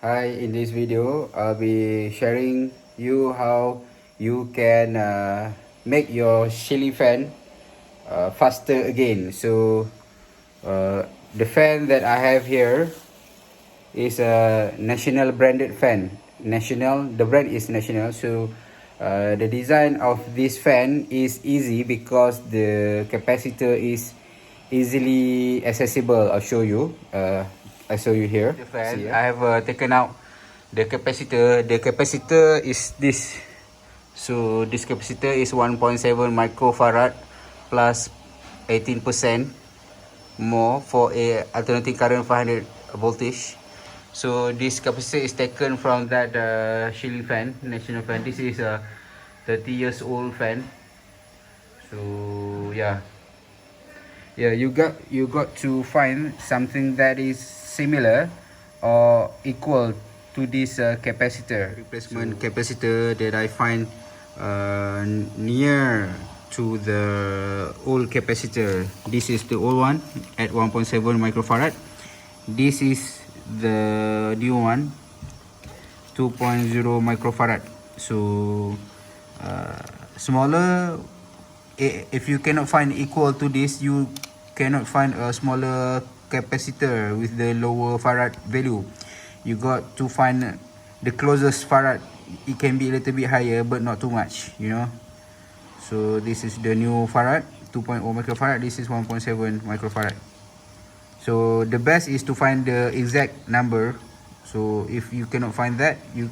Hi, in this video, I'll be sharing you how you can make your ceiling fan faster again. So the fan that I have here is a national branded fan. National, the brand is national. So the design of this fan is easy because the capacitor is easily accessible. I'll show you. I show you here. The fan. See, I have taken out the capacitor. The capacitor is this. So this capacitor is 1.7 microfarad plus 18% more for a alternating current 500 voltage. So this capacitor is taken from that ceiling fan, national fan. This is a 30 years old fan. So yeah, you got to find something that is similar or equal to this capacitor. Replacement capacitor that I find near to the old capacitor. This is the old one at 1.7 microfarad. This is the new one, 2.0 microfarad. So smaller. If you cannot find equal to this, you cannot find a smaller capacitor with the lower farad value. You got to find the closest farad. It can be a little bit higher, but not too much, you know. So this is the new farad, 2.0 microfarad. This is 1.7 microfarad. So the best is to find the exact number. So if you cannot find that, you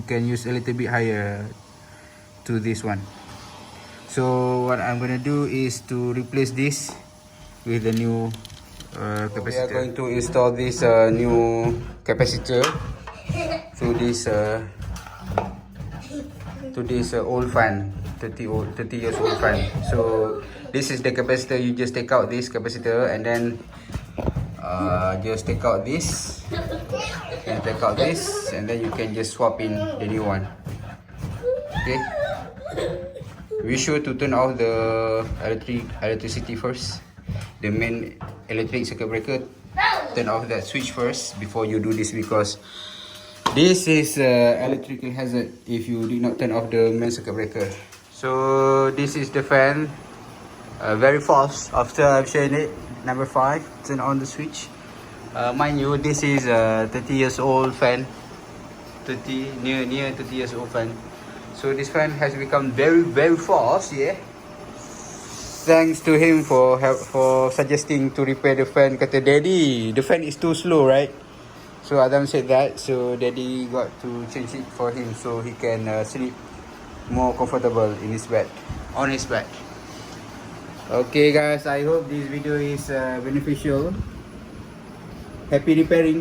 can use a little bit higher to this one. So what I'm gonna do is to replace this with the new capacitor. We are going to install this new capacitor to this old fan, 30 years old fan. So this is the capacitor. You just take out this capacitor and then just take out this and take out this, and then you can just swap in the new one. Okay. Be sure to turn off the electricity first. The main electric circuit breaker. Turn off that switch first before you do this, because this is electrical hazard if you did not turn off the main circuit breaker. So this is the fan. Very fast. After I've shown it, number 5. Turn on the switch. Mind you, this is a 30 years old fan. Near 30 years old fan. So this fan has become very fast, yeah. Thanks to him for suggesting to repair the fan. Kata Daddy, the fan is too slow, right? So Adam said that. So Daddy got to change it for him so he can sleep more comfortable in his bed, on his bed. Okay guys, I hope this video is beneficial. Happy repairing.